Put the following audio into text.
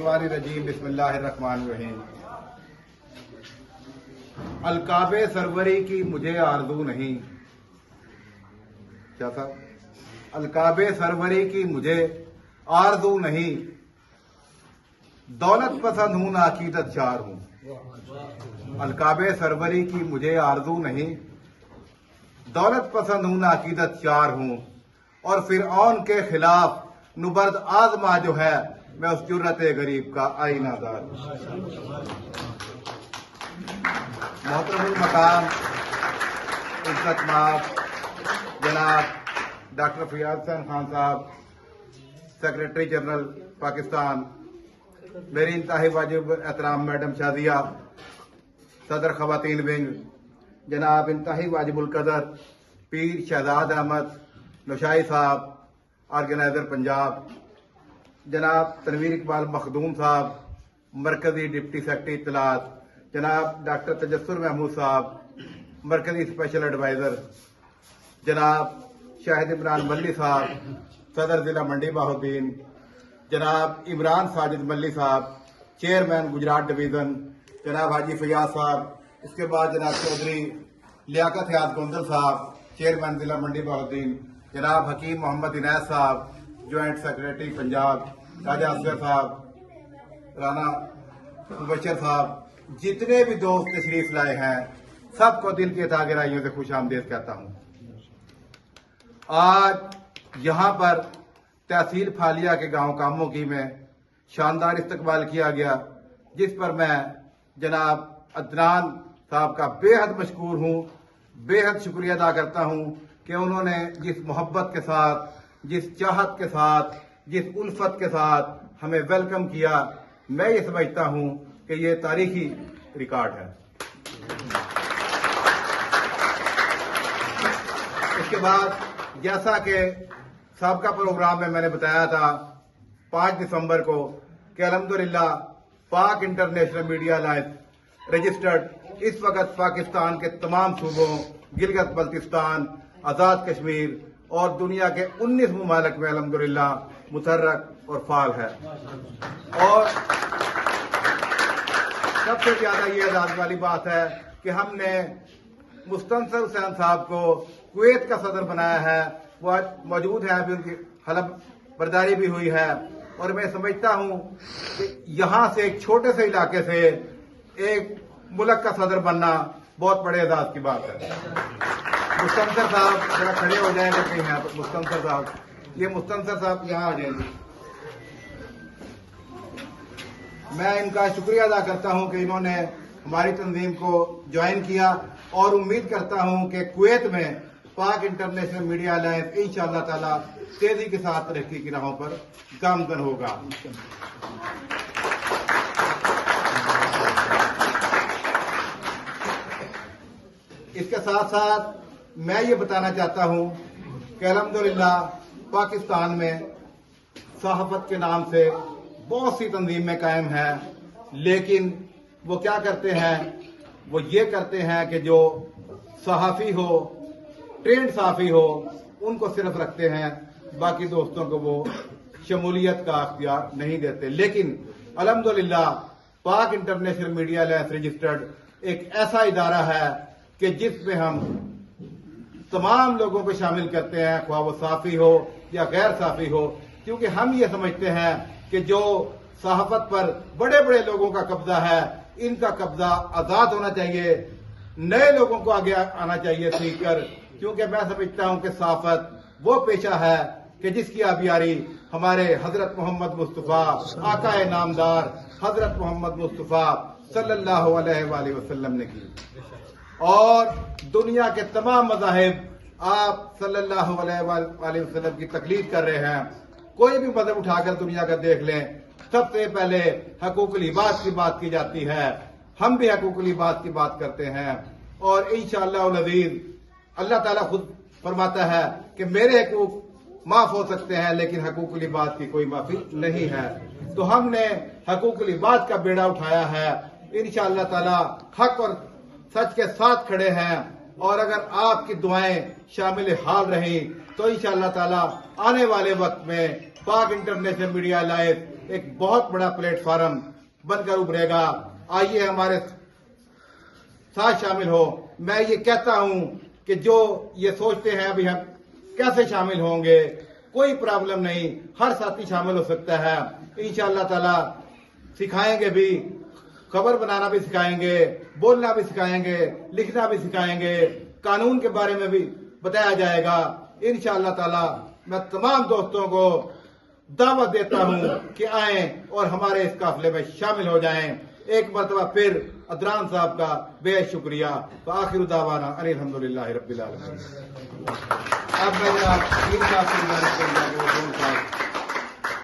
मिनश्शैतानिर्रजीम बिस्मिल्लाहिर्रहमानिर्रहीम। अलकाबे सरवरी की मुझे आरज़ू नहीं। क्या था? अलकाबे सरवरी की मुझे आरज़ू नहीं, दौलत पसंद हूं ना अकीदत शार हूं। अलकाबे सरवरी की मुझे आरज़ू नहीं, दौलत पसंद हूं ना अकीदत शार हूं। और फिरऔन के खिलाफ नुबर्द आजमा जो है, मैं उस जुर्रत गरीब का आईनादार। मोहतरमुल मकाम इज्जतमाब जनाब डॉक्टर फयाज हसन खान साहब, सेक्रेटरी जनरल पाकिस्तान, मेरी इंतहाई वाजिब एहतराम मैडम शादिया, सदर खवातीन विंग जनाब इंतहाई वाजिबुल कदर पीर शहजाद अहमद नौशाई साहब, ऑर्गेनाइजर पंजाब, जनाब तनवीर इकबाल मखदूम साहब, मरकजी डिप्टी सेक्रेटरी इत्तलात, जनाब डॉक्टर तजस्सुर महमूद साहब, मरकजी स्पेशल एडवाइजर, जनाब शाहिद इमरान मल्ली साहब, सदर जिला मंडी बहाउद्दीन, जनाब इमरान साजिद मल्ली साहब, चेयरमैन गुजरात डिवीजन, जनाब हाजी फयाज साहब, इसके बाद जनाब चौधरी लियाकत हयात गोंदल साहब, चेयरमैन जिला मंडी बहाउद्दीन, जनाब हकीम मोहम्मद इनैस साहब, ज्वाइंट सेक्रेटरी पंजाब, राजा असगर साहब, राना मुबशर साहब, जितने भी दोस्त तशरीफ लाए हैं सबको दिल की तहे गहराइयों से खुश आमदीद कहता हूं। आज यहां पर तहसील फालिया के गांव कामोकी में शानदार इस्तकबाल किया गया, जिस पर मैं जनाब अदनान साहब का बेहद मशकूर हूं, बेहद शुक्रिया अदा करता हूं कि उन्होंने जिस मोहब्बत के साथ, जिस चाहत के साथ, जिस उल्फत के साथ हमें वेलकम किया। मैं ये समझता हूं कि ये तारीखी रिकॉर्ड है। इसके बाद जैसा कि साबका प्रोग्राम में मैंने बताया था 5 दिसंबर को कि अल्हम्दुलिल्लाह पाक इंटरनेशनल मीडिया अलायंस रजिस्टर्ड इस वक्त पाकिस्तान के तमाम सूबों, गिलगित बल्तिस्तान, आज़ाद कश्मीर और दुनिया के 19 ममालिक में अल्हम्दुलिल्लाह मुतहर्रक और फाल है। और सबसे ज्यादा ये एजाज वाली बात है कि हमने मुस्तनसर हुसैन साहब को कुवैत का सदर बनाया है। वो आज मौजूद है, अभी उनकी हलफ बर्दारी भी हुई है। और मैं समझता हूं कि यहां से एक छोटे से इलाके से एक मुल्क का सदर बनना बहुत बड़े एजाज की बात है। मुस्तनसर साहब जरा खड़े हो जाएंगे कहीं यहाँ पर। मुस्तनसर साहब, ये मुस्तनसर साहब यहाँ आ जाएंगे। मैं इनका शुक्रिया अदा करता हूं कि इन्होंने हमारी तंजीम को ज्वाइन किया और उम्मीद करता हूं कि कुवैत में पाक इंटरनेशनल मीडिया अलायंस इंशाअल्लाह ताला तेजी के साथ तरक्की की राहों पर गामजन होगा। इसके साथ साथ मैं ये बताना चाहता हूं कि अल्हम्दुलिल्लाह पाकिस्तान में सहाफत के नाम से बहुत सी तंजीमें कायम हैं, लेकिन वो क्या करते हैं, वो ये करते हैं कि जो सहाफ़ी हो, ट्रेंड सहाफ़ी हो, उनको सिर्फ रखते हैं, बाकी दोस्तों को वो शमूलियत का अख्तियार नहीं देते। लेकिन अल्हम्दुलिल्लाह पाक इंटरनेशनल मीडिया अलायंस रजिस्टर्ड एक ऐसा इदारा है कि जिसमें हम तमाम लोगों को शामिल करते हैं, ख्वाह वो साफ़ी हो या गैर साफ़ी हो, क्योंकि हम ये समझते हैं कि जो सहाफत पर बड़े बड़े लोगों का कब्जा है, इनका कब्जा आजाद होना चाहिए, नए लोगों को आगे आना चाहिए सीख कर। क्योंकि मैं समझता हूं कि सहाफत वो पेशा है कि जिसकी आबियारी हमारे हजरत मोहम्मद मुस्तफा आकाए नामदार हजरत मोहम्मद मुस्तफा सल्लल्लाहु अलैहि वसल्लम ने की। और दुनिया के तमाम मज़ाहिब आप सल्लल्लाहु अलैहि वसल्लम की तकलीद कर रहे हैं। कोई भी मजहब उठाकर दुनिया का देख लें, सबसे पहले हकूकुल इबाद की बात की जाती है। हम भी हकूकुल इबाद की बात करते हैं और इंशाअल्लाह अज़ीज़ अल्लाह ताला खुद फरमाता है कि मेरे हकूक माफ हो सकते हैं, लेकिन हकूकुल इबाद की कोई माफी नहीं है। तो हमने हकूकुल इबाद का बेड़ा उठाया है। इंशाअल्लाह ताला हक और सच के साथ खड़े हैं और अगर आपकी दुआएं शामिल हाल रही तो इंशाअल्लाह ताला आने वाले वक्त में पाक इंटरनेशनल मीडिया अलायंस ایک بہت بڑا پلیٹ فارم بن کر ابھرے گا. آئیے ہمارے ساتھ شامل ہو. میں یہ کہتا ہوں کہ جو یہ سوچتے ہیں ابھی ہم کیسے شامل ہوں گے, کوئی پرابلم نہیں, ہر ساتھی شامل ہو سکتا ہے. انشاءاللہ تعالی سکھائیں گے بھی, خبر بنانا بھی سکھائیں گے, بولنا بھی سکھائیں گے, لکھنا بھی سکھائیں گے, قانون کے بارے میں بھی بتایا جائے گا. انشاءاللہ تعالی میں تمام دوستوں کو دعوت دیتا ہوں کہ آئیں اور ہمارے اس قافلے میں شامل ہو جائیں. ایک مرتبہ پھر ادران صاحب کا بے شکریہ. وآخر دعوانا ان الحمدللہ رب العالمین. اب میں جناب